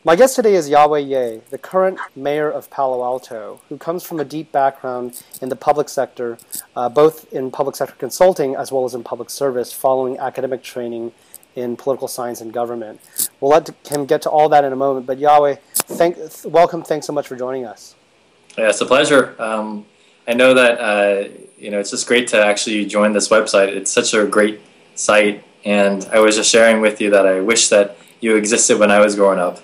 My guest today is Yahweh Ye, the current mayor of Palo Alto, who comes from a deep background in the public sector, both in public sector consulting as well as in public service, following academic training in political science and government. We'll let him get to all that in a moment, but Yahweh, welcome, thanks so much for joining us. Yeah, it's a pleasure. I know that it's just great to actually join this website. It's such a great site, and I was just sharing with you that I wish that you existed when I was growing up.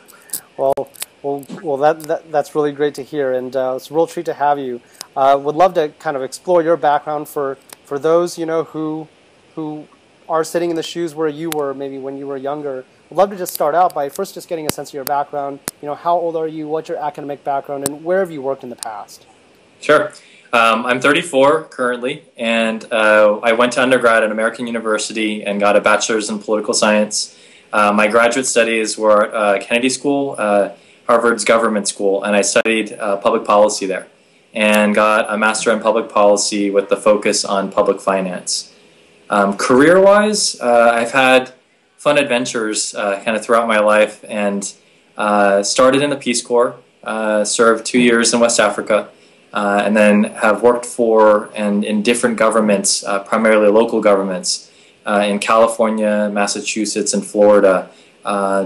Well, that's really great to hear, and it's a real treat to have you. Would love to kind of explore your background for those who are sitting in the shoes where you were maybe when you were younger. I'd love to just start out by first just getting a sense of your background. How old are you? What's your academic background, and where have you worked in the past? Sure. I'm 34 currently, and I went to undergrad at American University and got a bachelor's in political science. My graduate studies were at Kennedy School, Harvard's government school, and I studied public policy there and got a master in public policy with the focus on public finance. Career-wise, I've had fun adventures kind of throughout my life, and started in the Peace Corps, served 2 years in West Africa, and then have worked for and in different governments, primarily local governments, in California, Massachusetts, and Florida,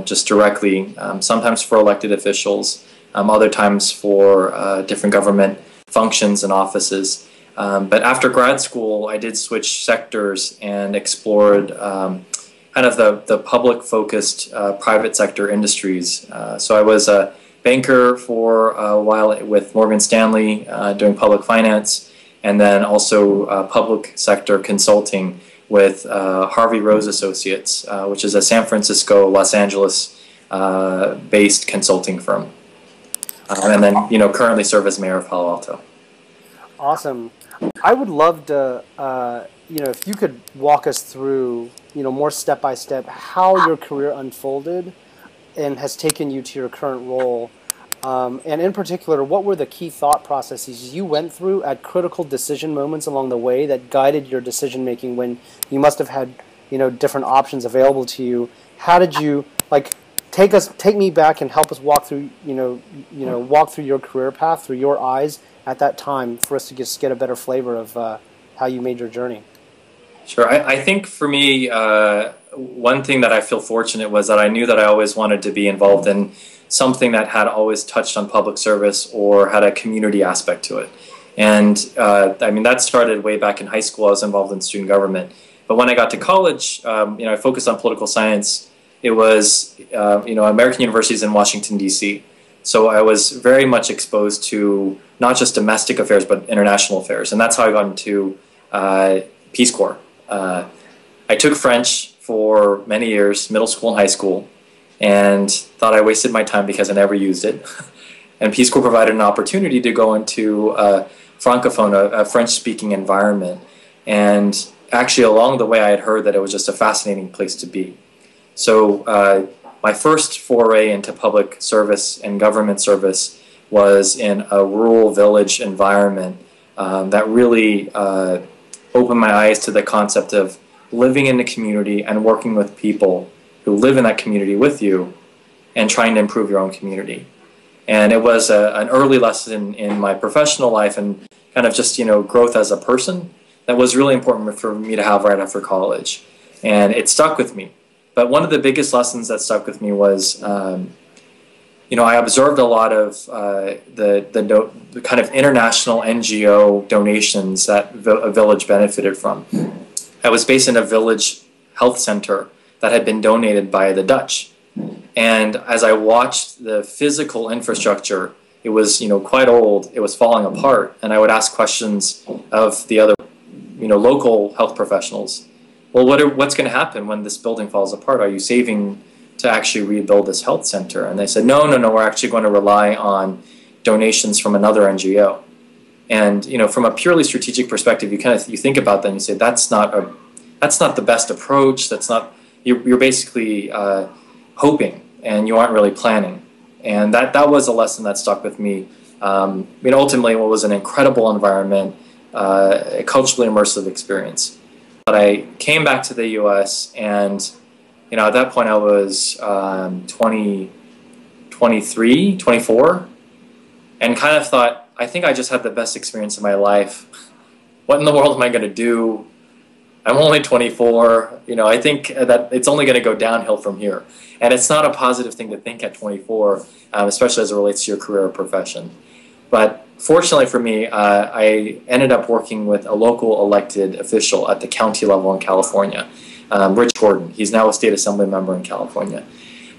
just directly, sometimes for elected officials, other times for different government functions and offices. But after grad school, I did switch sectors and explored kind of the public-focused private sector industries. So I was a banker for a while with Morgan Stanley doing public finance, and then also public sector consulting with Harvey Rose Associates, which is a San Francisco, Los Angeles based consulting firm. And then, currently serve as mayor of Palo Alto. Awesome. I would love to, if you could walk us through, more step by step, how your career unfolded and has taken you to your current role. And in particular, what were the key thought processes you went through at critical decision moments along the way that guided your decision making when you must have had, different options available to you? How did you take me back and help us walk through, walk through your career path through your eyes at that time for us to just get a better flavor of how you made your journey? Sure. I think for me, one thing that I feel fortunate was that I knew that I always wanted to be involved in something that had always touched on public service or had a community aspect to it. And that started way back in high school. I was involved in student government. But when I got to college, I focused on political science. It was, American University is in Washington, D.C. So I was very much exposed to not just domestic affairs, but international affairs. And that's how I got into Peace Corps. I took French for many years, middle school and high school, and thought I wasted my time because I never used it. And Peace Corps provided an opportunity to go into a francophone, a French-speaking environment. And actually, along the way, I had heard that it was just a fascinating place to be. So my first foray into public service and government service was in a rural village environment that really opened my eyes to the concept of living in the community and working with people who live in that community with you and trying to improve your own community. And it was an early lesson in my professional life and kind of just, growth as a person that was really important for me to have right after college. And it stuck with me. But one of the biggest lessons that stuck with me was, I observed a lot of the kind of international NGO donations that a village benefited from. I was based in a village health center that had been donated by the Dutch. And as I watched the physical infrastructure, it was, quite old, it was falling apart, and I would ask questions of the other, local health professionals. Well, what's going to happen when this building falls apart? Are you saving to actually rebuild this health center? And they said, no, we're actually going to rely on donations from another NGO. And, from a purely strategic perspective, you think about that and you say, that's not the best approach, you're basically hoping, and you aren't really planning. And that was a lesson that stuck with me. Ultimately, it was an incredible environment, a culturally immersive experience. But I came back to the U.S. and, at that point I was 20, 23, 24, and kind of thought, I think I just had the best experience of my life. What in the world am I going to do? I'm only 24. You know, I think that it's only going to go downhill from here. And it's not a positive thing to think at 24, especially as it relates to your career or profession. But fortunately for me, I ended up working with a local elected official at the county level in California, Rich Gordon. He's now a state assembly member in California.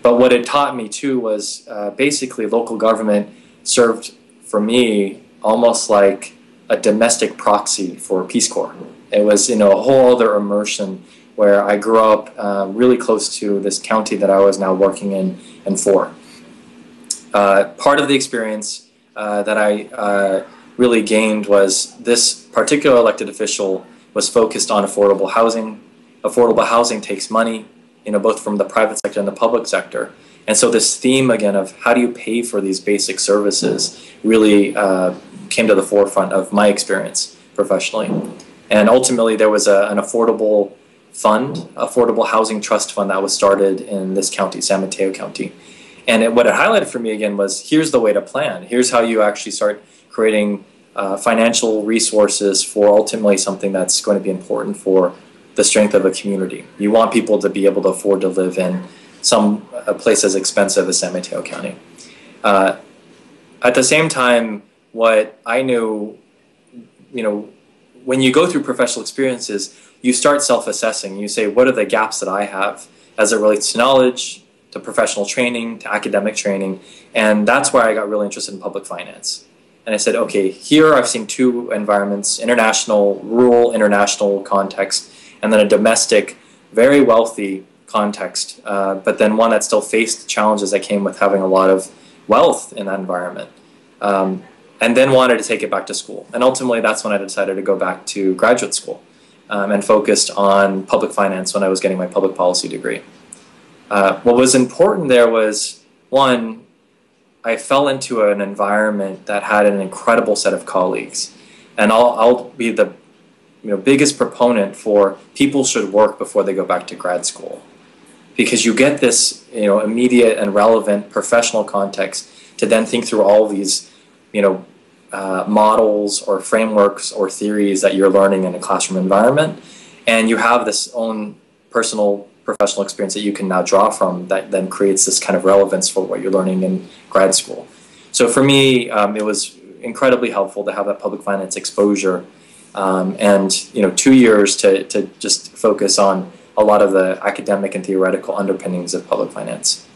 But what it taught me too was basically local government served for me almost like a domestic proxy for Peace Corps. It was, you know, a whole other immersion where I grew up really close to this county that I was now working in and for. Part of the experience that I really gained was this particular elected official was focused on affordable housing. Affordable housing takes money, you know, both from the private sector and the public sector. And so this theme again of how do you pay for these basic services really came to the forefront of my experience professionally. And ultimately there was an affordable fund, affordable housing trust fund that was started in this county, San Mateo County. And what it highlighted for me again was here's the way to plan. Here's how you actually start creating financial resources for ultimately something that's going to be important for the strength of a community. You want people to be able to afford to live in a place as expensive as San Mateo County. At the same time, what I knew, you know, when you go through professional experiences, you start self-assessing. You say, what are the gaps that I have as it relates to knowledge, to professional training, to academic training? And that's where I got really interested in public finance. And I said, okay, here I've seen two environments, international, rural, international context, and then a domestic, very wealthy context, but then one that still faced challenges that came with having a lot of wealth in that environment. And then wanted to take it back to school. And ultimately, that's when I decided to go back to graduate school and focused on public finance when I was getting my public policy degree. What was important there was, one, I fell into an environment that had an incredible set of colleagues. And I'll be the biggest proponent for people should work before they go back to grad school. Because you get this immediate and relevant professional context to then think through all these models or frameworks or theories that you're learning in a classroom environment, and you have this own personal professional experience that you can now draw from that then creates this kind of relevance for what you're learning in grad school. So for me, it was incredibly helpful to have that public finance exposure and 2 years to just focus on a lot of the academic and theoretical underpinnings of public finance.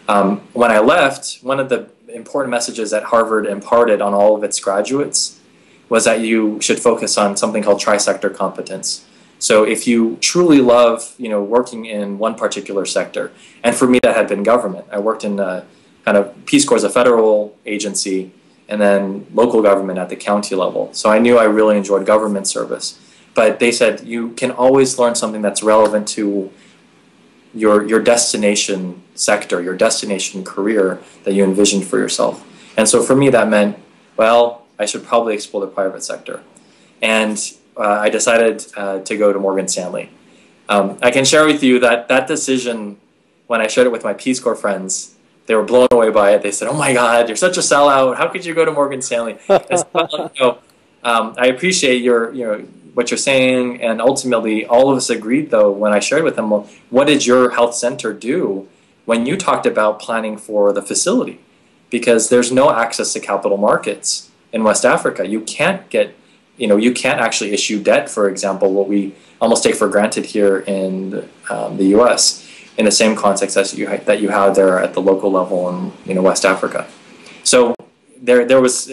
When I left, one of the important messages that Harvard imparted on all of its graduates was that you should focus on something called tri-sector competence. So if you truly love, working in one particular sector, and for me that had been government. I worked in kind of Peace Corps as a federal agency, and then local government at the county level. So I knew I really enjoyed government service. But they said you can always learn something that's relevant to your destination sector, your destination career that you envisioned for yourself. And so for me that meant, well, I should probably explore the private sector. And I decided to go to Morgan Stanley. I can share with you that that decision, when I shared it with my Peace Corps friends, they were blown away by it. They said, "Oh my God, you're such a sellout. How could you go to Morgan Stanley?" I said, well, I appreciate what you're saying, and ultimately all of us agreed though when I shared with them, well, what did your health center do when you talked about planning for the facility? Because there's no access to capital markets in West Africa. You can't get, you can't actually issue debt, for example, what we almost take for granted here in the US, in the same context as that you have there at the local level in West Africa. So there was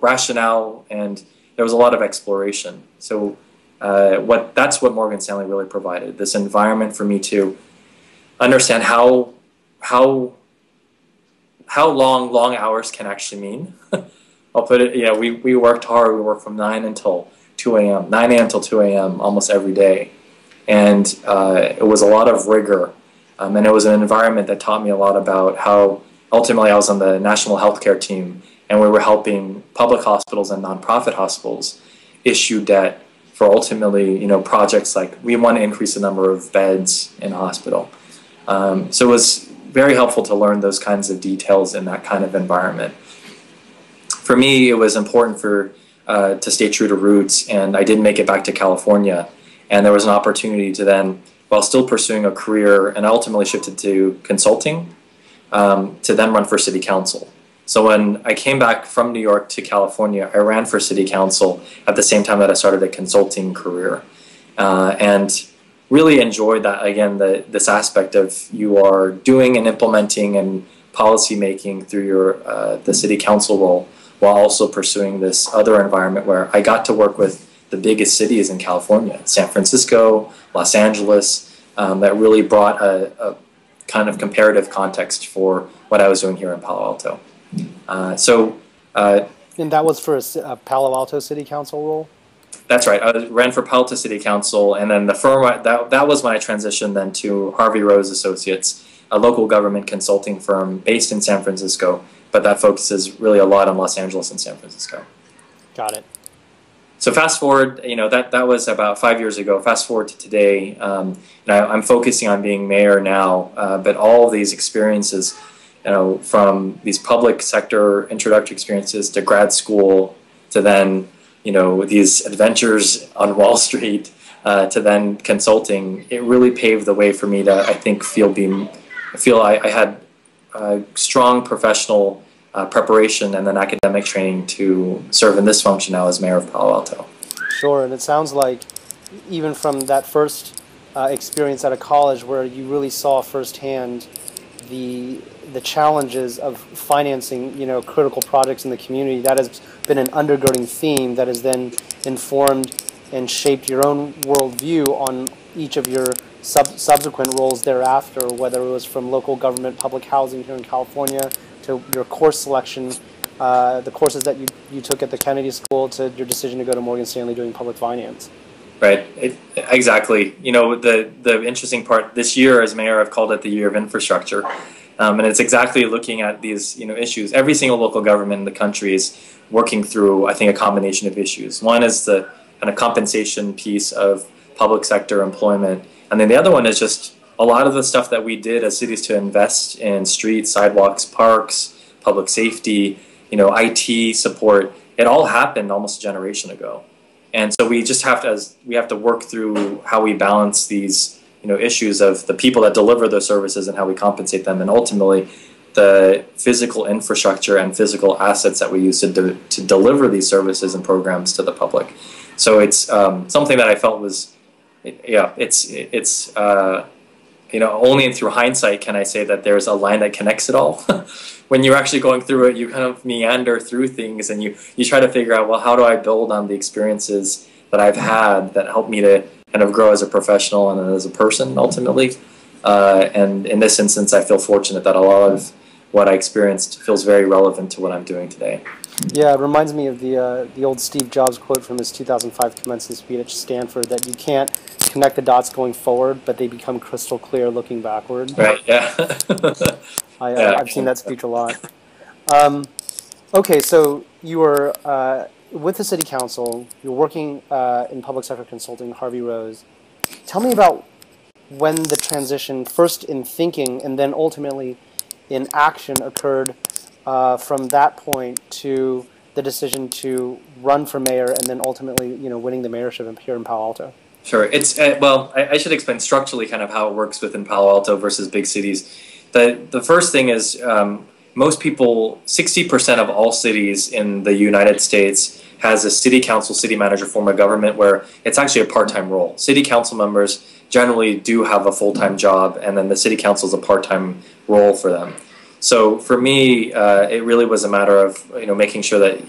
rationale, and there was a lot of exploration. So that's what Morgan Stanley really provided, this environment for me to understand how long hours can actually mean. I'll put it, we worked hard. We worked from 9 until 2 a.m., 9 a.m. till 2 a.m. almost every day. And it was a lot of rigor. And it was an environment that taught me a lot about how ultimately I was on the national healthcare team, and we were helping public hospitals and nonprofit hospitals issue debt for ultimately, projects like we want to increase the number of beds in a hospital. So it was very helpful to learn those kinds of details in that kind of environment. For me, it was important to stay true to roots, and I did make it back to California, and there was an opportunity to then, while still pursuing a career, and I ultimately shifted to consulting, to then run for city council. So when I came back from New York to California, I ran for city council at the same time that I started a consulting career, and really enjoyed that, again, this aspect of you are doing and implementing and policy making through the city council role, while also pursuing this other environment where I got to work with the biggest cities in California, San Francisco, Los Angeles, that really brought a kind of comparative context for what I was doing here in Palo Alto. And that was for a Palo Alto City Council role? That's right. I ran for Palo Alto City Council, and then the firm, that was when I transitioned then to Harvey Rose Associates, a local government consulting firm based in San Francisco, but that focuses really a lot on Los Angeles and San Francisco. Got it. So fast forward, that was about 5 years ago. Fast forward to today, I'm focusing on being mayor now, but all of these experiences, from these public sector introductory experiences to grad school, to then, these adventures on Wall Street, to then consulting, it really paved the way for me to, I think, feel I had strong professional preparation and then academic training to serve in this function now as mayor of Palo Alto. Sure, and it sounds like even from that first experience at a college where you really saw firsthand the challenges of financing, critical projects in the community, that has been an undergirding theme that has then informed and shaped your own worldview on each of your subsequent roles thereafter, whether it was from local government, public housing here in California, to your course selection, the courses that you took at the Kennedy School, to your decision to go to Morgan Stanley doing public finance. Right, exactly. The interesting part, this year as mayor, I've called it the year of infrastructure. And it's exactly looking at these issues. Every single local government in the country is working through, I think, a combination of issues. One is the kind of compensation piece of public sector employment. And then the other one is just a lot of the stuff that we did as cities to invest in streets, sidewalks, parks, public safety, IT support. It all happened almost a generation ago. And so we just have to work through how we balance these issues of the people that deliver those services and how we compensate them, and ultimately the physical infrastructure and physical assets that we use to deliver these services and programs to the public. So it's something that I felt was, only through hindsight can I say that there's a line that connects it all. When you're actually going through it, you kind of meander through things, and you try to figure out, well, how do I build on the experiences that I've had that help me to kind of grow as a professional and as a person ultimately. And in this instance, I feel fortunate that a lot of what I experienced feels very relevant to what I'm doing today. Yeah, it reminds me of the old Steve Jobs quote from his 2005 commencement speech at Stanford, that you can't connect the dots going forward, but they become crystal clear looking backward. Right, yeah. I've seen that speech a lot. Okay, so you were with the city council, you're working in public sector consulting, Harvey Rose. Tell me about when the transition, first in thinking and then ultimately in action, occurred from that point to the decision to run for mayor and then ultimately, winning the mayorship here in Palo Alto. Sure. It's I should explain structurally kind of how it works within Palo Alto versus big cities. The first thing is most people, 60% of all cities in the United States has a city council, city manager form of government where it's actually a part-time role. City council members generally do have a full-time job, and then the city council is a part-time role for them. So for me, it really was a matter of making sure that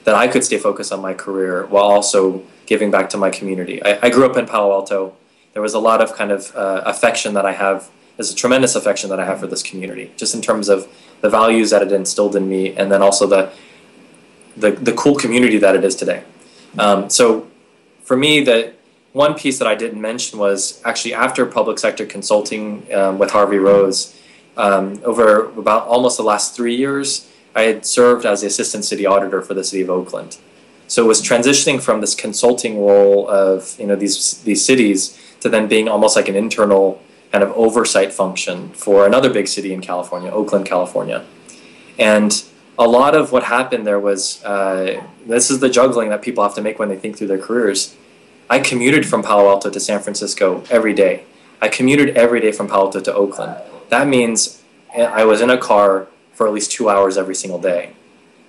that I could stay focused on my career while also giving back to my community. I grew up in Palo Alto. There was a lot of kind of affection that I have. There's a tremendous affection that I have for this community, just in terms of the values that it instilled in me, and then also the cool community that it is today. So for me, the one piece that I didn't mention was actually after public sector consulting with Harvey Rose, over about almost the last 3 years, I had served as the assistant city auditor for the city of Oakland. So it was transitioning from this consulting role of these cities to then being almost like an internal kind of oversight function for another big city in California, Oakland, California. And a lot of what happened there was, this is the juggling that people have to make when they think through their careers. I commuted from Palo Alto to San Francisco every day. I commuted every day from Palo Alto to Oakland. That means I was in a car for at least 2 hours every single day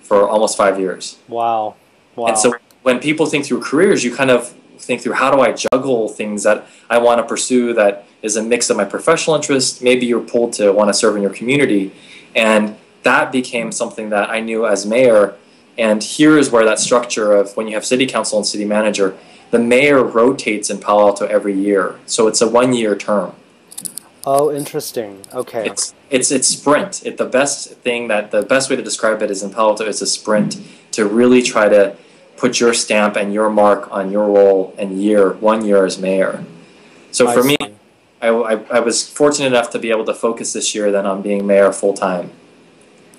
for almost 5 years. Wow. Wow. And so when people think through careers, you kind of think through, how do I juggle things that I want to pursue that is a mix of my professional interests? Maybe you're pulled to want to serve in your community. And that became something that I knew as mayor. And here is where that structure of, when you have city council and city manager, the mayor rotates in Palo Alto every year. So it's a 1-year term. Oh, interesting. Okay. It's sprint. The best way to describe it is, in Palo Alto, it's a sprint to really try to put your stamp and your mark on your role and 1 year as mayor. So for me, I was fortunate enough to be able to focus this year then on being mayor full time,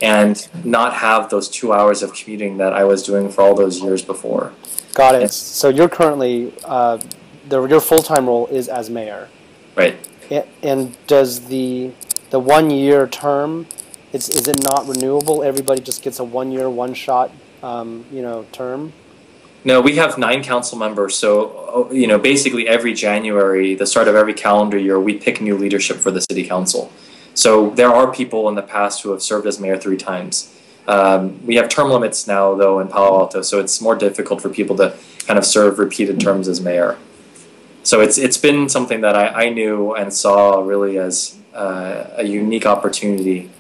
and not have those 2 hours of commuting that I was doing for all those years before. Got it. So you're currently, your full-time role is as mayor. Right. And does the 1 year term, is it not renewable? Everybody just gets a 1 year, one shot, term? No, we have 9 council members. So, basically every January, the start of every calendar year, we pick new leadership for the city council. So there are people in the past who have served as mayor 3 times. We have term limits now, though, in Palo Alto, so it's more difficult for people to kind of serve repeated terms as mayor. So it's been something that I knew and saw really as a unique opportunity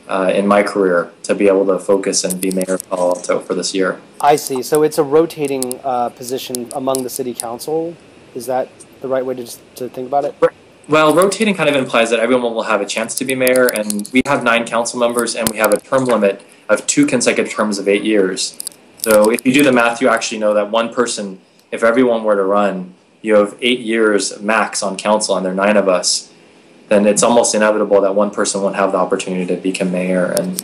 in my career to be able to focus and be mayor of Palo Alto for this year. I see. So it's a rotating position among the city council. Is that the right way to think about it? Well, rotating kind of implies that everyone will have a chance to be mayor, and we have 9 council members, and we have a term limit of 2 consecutive terms of 8 years. So if you do the math, you actually know that one person, if everyone were to run, you have 8 years max on council, and there are 9 of us, then it's almost inevitable that one person won't have the opportunity to become mayor. And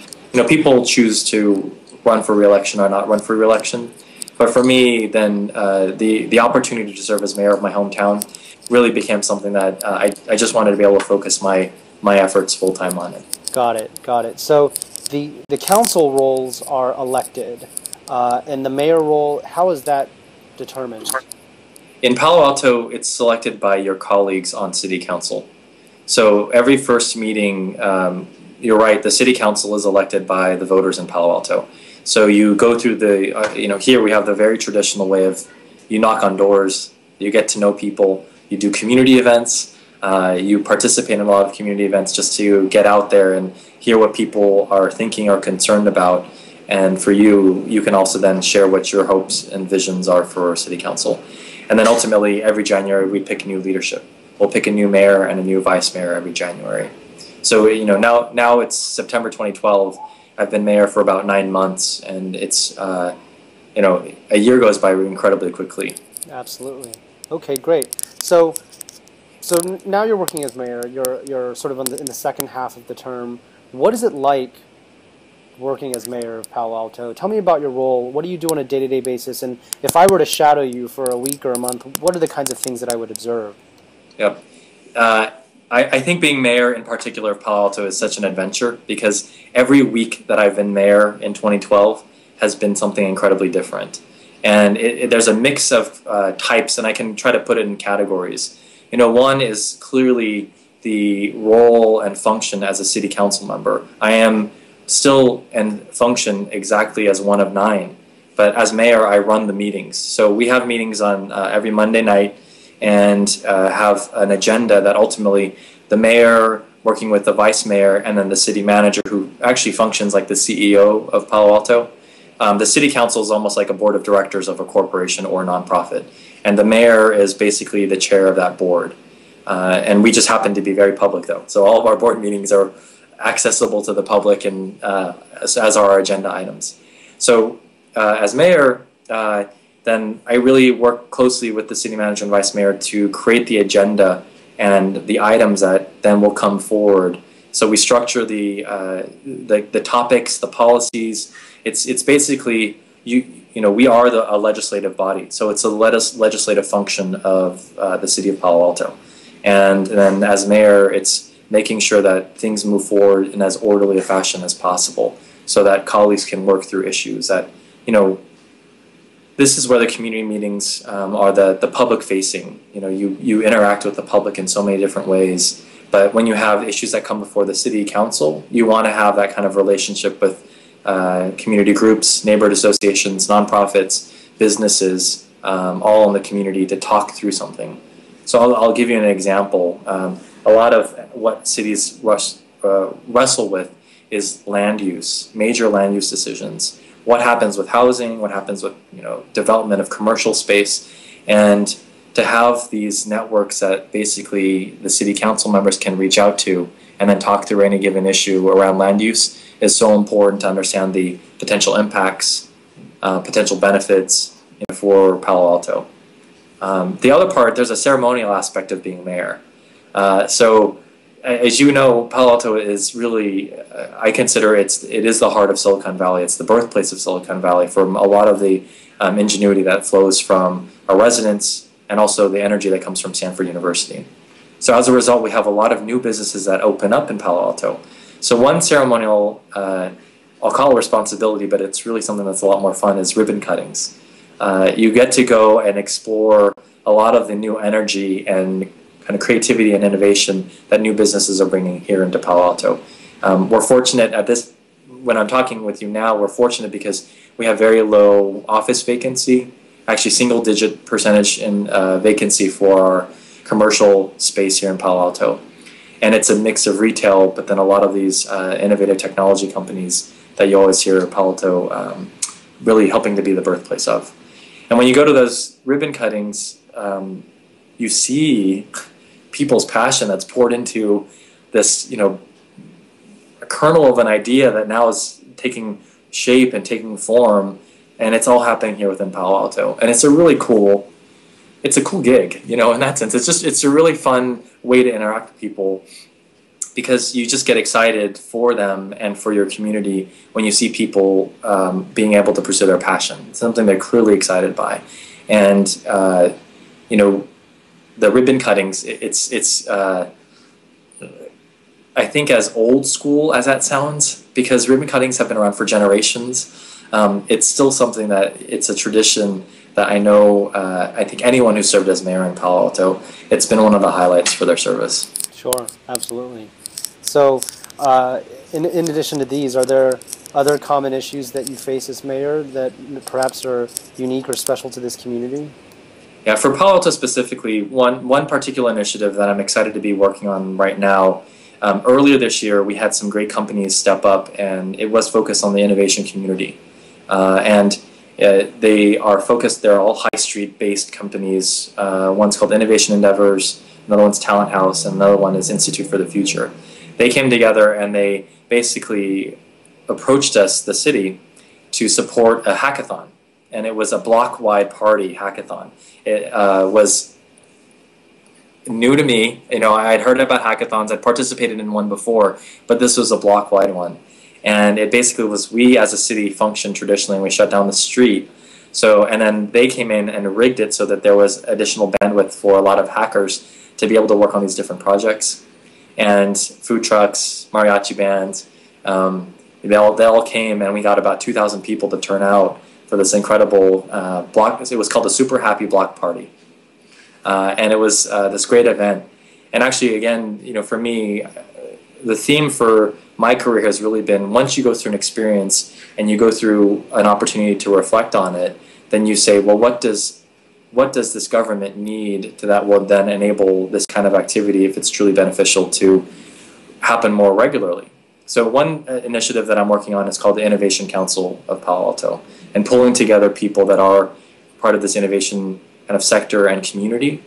people choose to run for re-election or not run for re-election. But for me, then the opportunity to serve as mayor of my hometown really became something that I just wanted to be able to focus my efforts full time on it. Got it. So the council roles are elected, and the mayor role, how is that determined? In Palo Alto, it's selected by your colleagues on city council. So every first meeting, you're right, the city council is elected by the voters in Palo Alto. So you go through here we have the very traditional way of, you knock on doors, you get to know people, you do community events, you participate in a lot of community events just to get out there and hear what people are thinking or concerned about. And for you can also then share what your hopes and visions are for city council. And then ultimately, every January, we pick new leadership. We'll pick a new mayor and a new vice mayor every January. So, now it's September 2012. I've been mayor for about 9 months, and it's, a year goes by incredibly quickly. Absolutely. Okay, great. So now you're working as mayor. You're sort of in the second half of the term. What is it like working as mayor of Palo Alto? Tell me about your role. What do you do on a day-to-day basis? And if I were to shadow you for a week or a month, what are the kinds of things that I would observe? Yep. I think being mayor in particular of Palo Alto is such an adventure, because every week that I've been mayor in 2012 has been something incredibly different. And there's a mix of types, and I can try to put it in categories. One is clearly the role and function as a city council member. I am still and function exactly as one of 9, but as mayor, I run the meetings. So we have meetings on every Monday night, and have an agenda that ultimately the mayor, working with the vice mayor, and then the city manager, who actually functions like the CEO of Palo Alto. The city council is almost like a board of directors of a corporation or nonprofit, and the mayor is basically the chair of that board. And we just happen to be very public, though. So all of our board meetings are accessible to the public, and as are our agenda items. So as mayor, then I really work closely with the city manager and vice mayor to create the agenda and the items that then will come forward. So we structure the topics, the policies. It's basically, we are a legislative body, so it's a legislative function of the city of Palo Alto. And then as mayor, it's making sure that things move forward in as orderly a fashion as possible so that colleagues can work through issues that, this is where the community meetings are the public facing. You interact with the public in so many different ways. But when you have issues that come before the city council, you want to have that kind of relationship with community groups, neighborhood associations, nonprofits, businesses, all in the community to talk through something. So I'll give you an example. A lot of what cities wrestle with is land use, major land use decisions. What happens with housing? What happens with development of commercial space? And to have these networks that basically the city council members can reach out to and then talk through any given issue around land use is so important to understand the potential impacts, potential benefits for Palo Alto. The other part, there's a ceremonial aspect of being mayor. So as you know, Palo Alto is really, I consider it is the heart of Silicon Valley. It's the birthplace of Silicon Valley from a lot of the ingenuity that flows from our residents and also the energy that comes from Stanford University. So as a result, we have a lot of new businesses that open up in Palo Alto. So one ceremonial, I'll call it responsibility, but it's really something that's a lot more fun, is ribbon cuttings. You get to go and explore a lot of the new energy and kind of creativity and innovation that new businesses are bringing here into Palo Alto. We're fortunate at this, when I'm talking with you now, we're fortunate because we have very low office vacancy, actually single-digit percentage in vacancy for our commercial space here in Palo Alto. And it's a mix of retail, but then a lot of these innovative technology companies that you always hear Palo Alto really helping to be the birthplace of. And when you go to those ribbon cuttings, you see people's passion that's poured into this, a kernel of an idea that now is taking shape and taking form, and it's all happening here within Palo Alto. And it's a really cool, it's a cool gig, in that sense. It's a really fun way to interact with people because you just get excited for them and for your community when you see people being able to pursue their passion. It's something they're clearly excited by. And, the ribbon cuttings, it's I think as old school as that sounds, because ribbon cuttings have been around for generations, it's still something that it's a tradition that I know, I think anyone who served as mayor in Palo Alto, it's been one of the highlights for their service. Sure, absolutely. So in addition to these, are there other common issues that you face as mayor that perhaps are unique or special to this community? Yeah, for Palo Alto specifically, one particular initiative that I'm excited to be working on right now, earlier this year we had some great companies step up, and it was focused on the innovation community. They are focused, they're all high street based companies. One's called Innovation Endeavors, another one's Talent House, and another one is Institute for the Future. They came together and they basically approached us, the city, to support a hackathon. And it was a block-wide party hackathon. It was new to me. I had heard about hackathons. I'd participated in one before, but this was a block-wide one. And it basically was, we as a city functioned traditionally, and we shut down the street. And then they came in and rigged it so that there was additional bandwidth for a lot of hackers to be able to work on these different projects. And food trucks, mariachi bands, they all came, and we got about 2,000 people to turn out for this incredible block. It was called the Super Happy Block Party. And it was this great event. And actually, again, for me, the theme for my career has really been, once you go through an experience and you go through an opportunity to reflect on it, then you say, well, what does this government need that will then enable this kind of activity, if it's truly beneficial, to happen more regularly? So one initiative that I'm working on is called the Innovation Council of Palo Alto, and pulling together people that are part of this innovation kind of sector and community.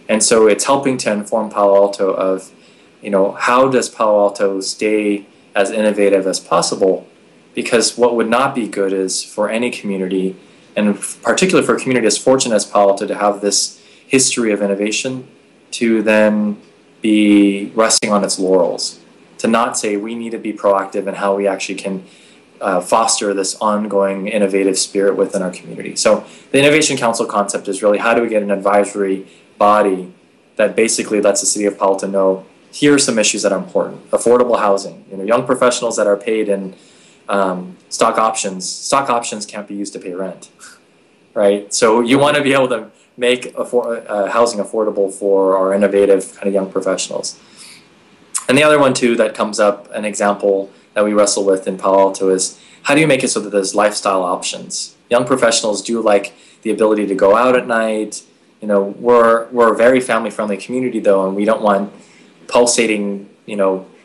And so it's helping to inform Palo Alto of, how does Palo Alto stay as innovative as possible? Because what would not be good is for any community, and particularly for a community as fortunate as Palo Alto to have this history of innovation, to then be resting on its laurels, to not say we need to be proactive in how we actually can foster this ongoing innovative spirit within our community. So the Innovation Council concept is really, how do we get an advisory body that basically lets the city of Palo Alto know, here are some issues that are important. Affordable housing, young professionals that are paid in stock options. Stock options can't be used to pay rent, right? So you want to be able to make housing affordable for our innovative kind of young professionals. And the other one too that comes up, an example that we wrestle with in Palo Alto is, how do you make it so that there's lifestyle options? Young professionals do like the ability to go out at night. We're a very family-friendly community though, and we don't want pulsating,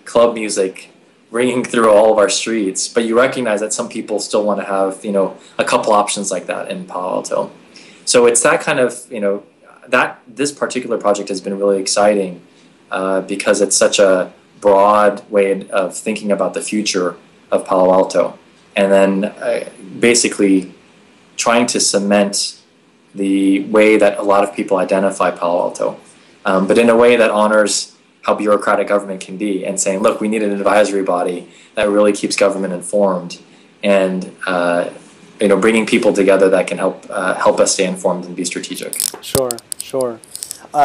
club music ringing through all of our streets. But you recognize that some people still want to have, a couple options like that in Palo Alto. So it's that kind of, that this particular project has been really exciting because it's such a broad way of thinking about the future of Palo Alto. And then basically trying to cement the way that a lot of people identify Palo Alto, but in a way that honors how bureaucratic government can be, and saying, look, we need an advisory body that really keeps government informed, and bringing people together that can help us stay informed and be strategic. Sure.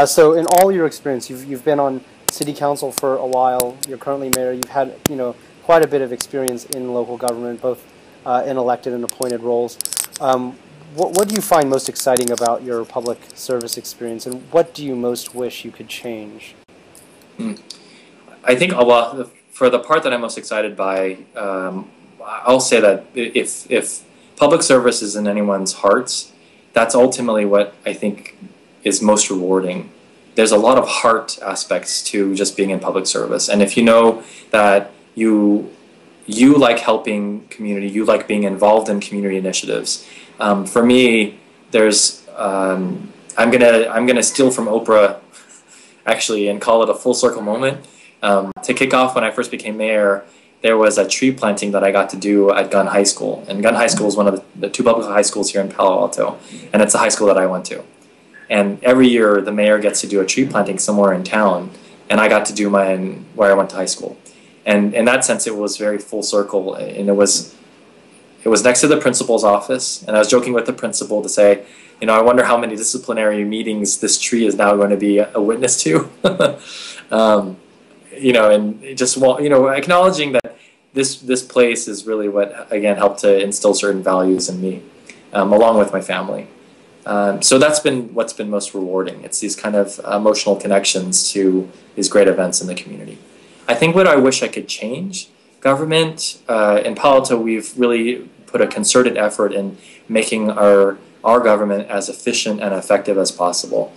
So in all your experience, you've been on city council for a while. You're currently mayor. You've had quite a bit of experience in local government, both in elected and appointed roles. What do you find most exciting about your public service experience, and what do you most wish you could change? I think for the part that I'm most excited by, I'll say that if public service is in anyone's hearts, that's ultimately what I think is most rewarding. There's a lot of heart aspects to just being in public service, and if you know that you like helping community, you like being involved in community initiatives. For me, there's I'm gonna steal from Oprah, actually, and call it a full circle moment. To kick off, when I first became mayor, there was a tree planting that I got to do at Gunn High School, and Gunn High School is one of the two public high schools here in Palo Alto, and it's the high school that I went to. And every year, the mayor gets to do a tree planting somewhere in town, and I got to do mine where I went to high school. And in that sense, it was very full circle, and it was next to the principal's office, and I was joking with the principal to say, I wonder how many disciplinary meetings this tree is now going to be a witness to. And just acknowledging that this place is really what, again, helped to instill certain values in me, along with my family. So that's been what's been most rewarding. It's these kind of emotional connections to these great events in the community. I think what I wish I could change, government in Palo Alto, we've really put a concerted effort in making our government as efficient and effective as possible.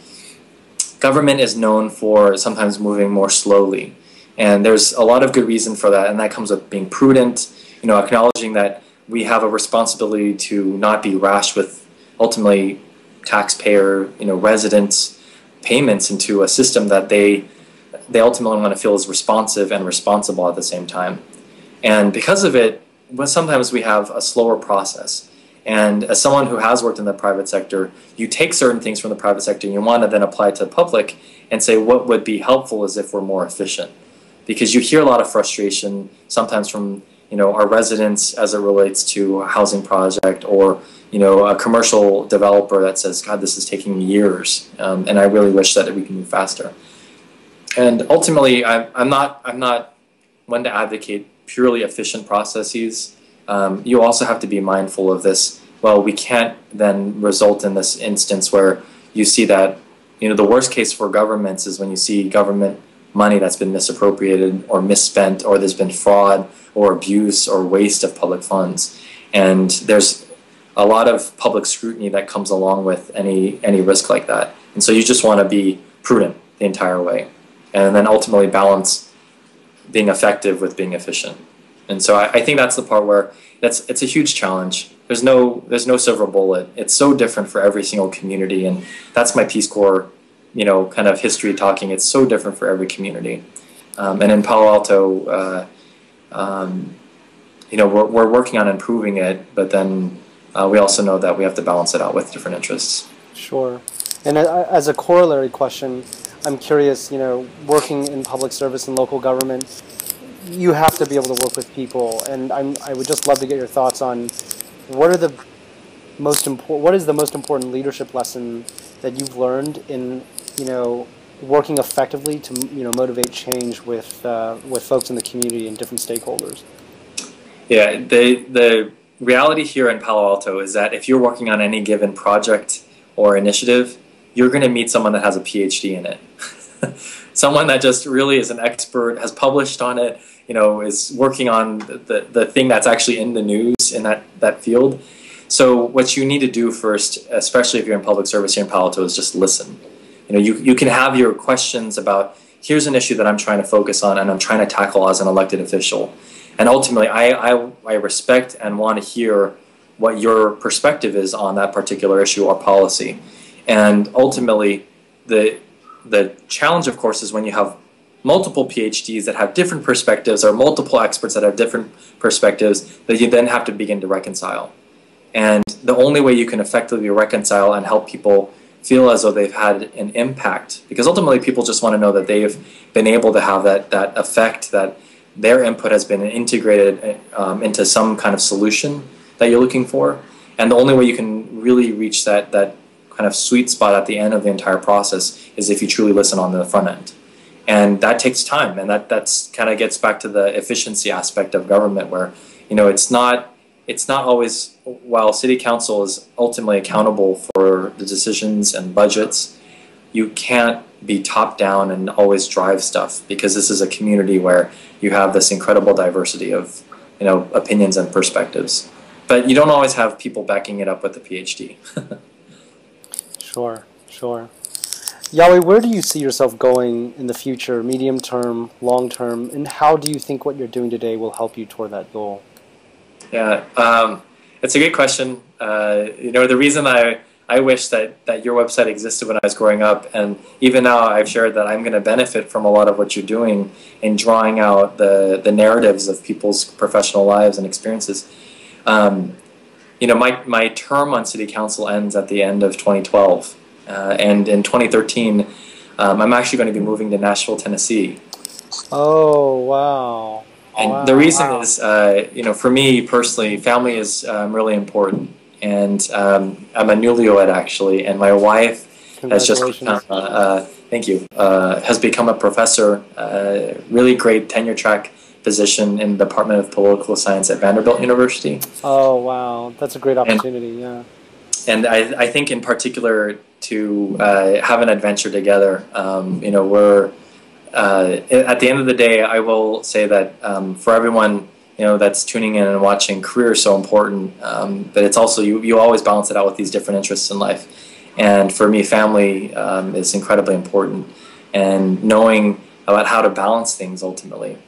Government is known for sometimes moving more slowly, and there's a lot of good reason for that, and that comes with being prudent, acknowledging that we have a responsibility to not be rash with ultimately taxpayer, residents' payments into a system that they ultimately want to feel is responsive and responsible at the same time. And because of it, sometimes we have a slower process. And as someone who has worked in the private sector, you take certain things from the private sector and you want to then apply it to the public and say what would be helpful is if we're more efficient. Because you hear a lot of frustration sometimes from our residents as it relates to a housing project, or a commercial developer that says, God, this is taking years, and I really wish that we can move faster. And ultimately, I'm not one to advocate purely efficient processes. You also have to be mindful of this. Well, we can't then result in this instance where you see that, the worst case for governments is when you see government money that's been misappropriated or misspent, or there's been fraud or abuse or waste of public funds. And there's a lot of public scrutiny that comes along with any risk like that. And so you just want to be prudent the entire way, and then ultimately balance being effective with being efficient. And so I think that's the part where it's a huge challenge. There's no silver bullet. It's so different for every single community, and that's my Peace Corps, kind of history talking. It's so different for every community. And in Palo Alto, we're working on improving it, but then we also know that we have to balance it out with different interests. Sure. And as a corollary question, I'm curious, working in public service and local government, you have to be able to work with people, and I would just love to get your thoughts on what is the most important leadership lesson that you've learned in working effectively to motivate change with folks in the community and different stakeholders? Yeah, the reality here in Palo Alto is that if you're working on any given project or initiative, you're going to meet someone that has a PhD in it. Someone that just really is an expert, has published on it, is working on the thing that's actually in the news in that field. So what you need to do first, especially if you're in public service here in Palo Alto, is just listen. You can have your questions about, here's an issue that I'm trying to focus on and I'm trying to tackle as an elected official. And ultimately, I respect and want to hear what your perspective is on that particular issue or policy. And ultimately, the challenge, of course, is when you have multiple PhDs that have different perspectives or multiple experts that have different perspectives that you then have to begin to reconcile. And the only way you can effectively reconcile and help people feel as though they've had an impact, because ultimately people just want to know that they've been able to have that effect, that their input has been integrated into some kind of solution that you're looking for. And the only way you can really reach that kind of sweet spot at the end of the entire process is if you truly listen on the front end. And that takes time, and that's kind of gets back to the efficiency aspect of government, where it's not always, while city council is ultimately accountable for the decisions and budgets, you can't be top down and always drive stuff, because this is a community where you have this incredible diversity of opinions and perspectives, but you don't always have people backing it up with a PhD. Sure. Yahweh, where do you see yourself going in the future, medium term, long term, and how do you think what you're doing today will help you toward that goal? Yeah, it's a great question. The reason I wish that your website existed when I was growing up, and even now I've shared that I'm going to benefit from a lot of what you're doing in drawing out the narratives of people's professional lives and experiences. My term on City Council ends at the end of 2012, and in 2013, I'm actually going to be moving to Nashville, Tennessee. Oh, wow. And the reason is, for me personally, family is really important. And I'm a newlywed, actually, and my wife has just become, thank you, has become a professor, really great tenure track position in the Department of Political Science at Vanderbilt University. Oh, wow. That's a great opportunity, yeah. And I think in particular to have an adventure together, we're, at the end of the day, I will say that for everyone that's tuning in and watching, career is so important, but it's also, you always balance it out with these different interests in life. And for me, family is incredibly important, and knowing about how to balance things ultimately.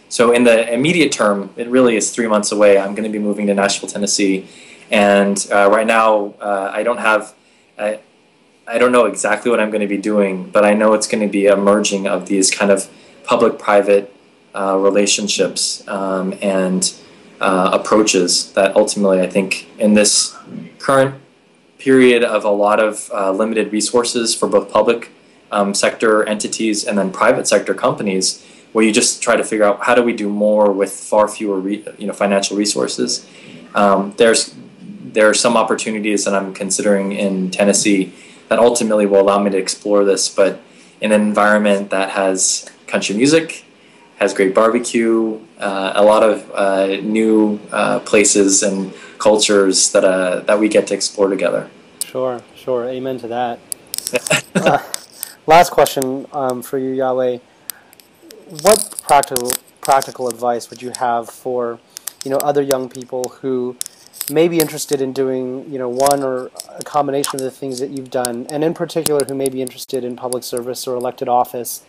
So in the immediate term, it really is 3 months away. I'm going to be moving to Nashville, Tennessee. And right now, I don't know exactly what I'm going to be doing, but I know it's going to be a merging of these kind of public-private relationships and approaches that ultimately, I think, in this current period of a lot of limited resources for both public sector entities and then private sector companies, where you just try to figure out how do we do more with far fewer financial resources. There are some opportunities that I'm considering in Tennessee that ultimately will allow me to explore this, but in an environment that has country music, has great barbecue, a lot of new places and cultures that we get to explore together. Sure. Amen to that. Last question for you, Yahweh. What practical advice would you have for other young people who may be interested in doing one or a combination of the things that you've done, and in particular who may be interested in public service or elected office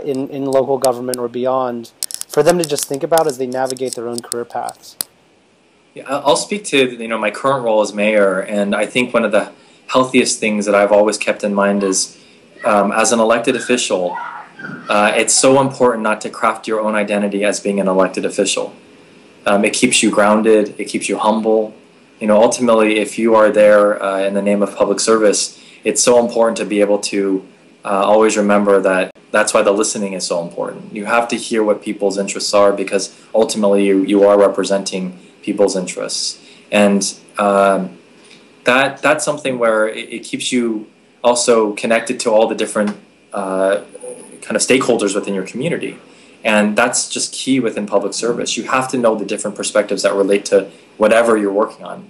in local government or beyond, for them to just think about as they navigate their own career paths? Yeah, I'll speak to my current role as mayor, and I think one of the healthiest things that I've always kept in mind is as an elected official, it's so important not to craft your own identity as being an elected official. It keeps you grounded, it keeps you humble. Ultimately, if you are there in the name of public service, it's so important to be able to always remember that that's why the listening is so important. You have to hear what people's interests are, because ultimately you are representing people's interests. And that's something where it keeps you also connected to all the different kind of stakeholders within your community. And that's just key within public service. You have to know the different perspectives that relate to whatever you're working on.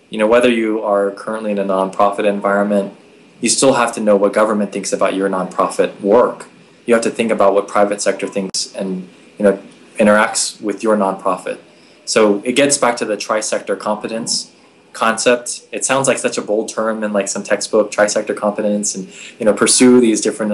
You know, whether you are currently in a nonprofit environment, you still have to know what government thinks about your nonprofit work. You have to think about what private sector thinks and, you know, interacts with your nonprofit. So it gets back to the tri-sector competence concept. It sounds like such a bold term in like some textbook, tri-sector competence, and, you know, pursue these different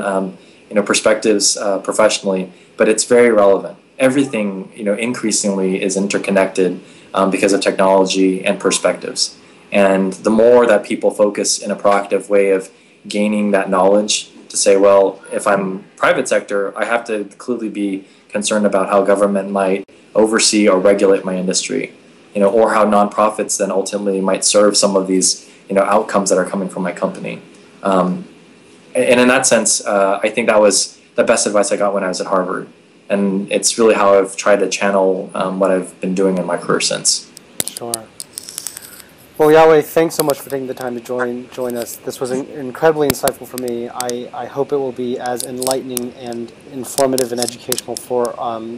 you know, perspectives professionally, but it's very relevant. Everything, you know, increasingly is interconnected because of technology and perspectives. And the more that people focus in a proactive way of gaining that knowledge to say, well, if I'm private sector, I have to clearly be concerned about how government might oversee or regulate my industry, you know, or how nonprofits then ultimately might serve some of these, you know, outcomes that are coming from my company. And in that sense, I think that was the best advice I got when I was at Harvard. And it's really how I've tried to channel what I've been doing in my career since. Sure. Well, Yahweh, thanks so much for taking the time to join us. This was incredibly insightful for me. I hope it will be as enlightening and informative and educational for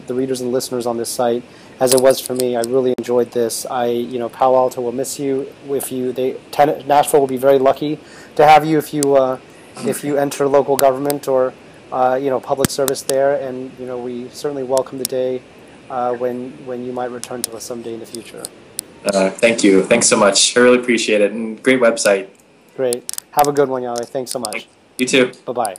the readers and listeners on this site as it was for me. I really enjoyed this. You know, Palo Alto will miss you. Nashville will be very lucky to have you if you enter local government or you know, public service there. And you know, we certainly welcome the day when you might return to us someday in the future. Thank you. Thanks so much. I really appreciate it. And great website. Great. Have a good one, Yahweh. Thanks so much. You too. Bye-bye.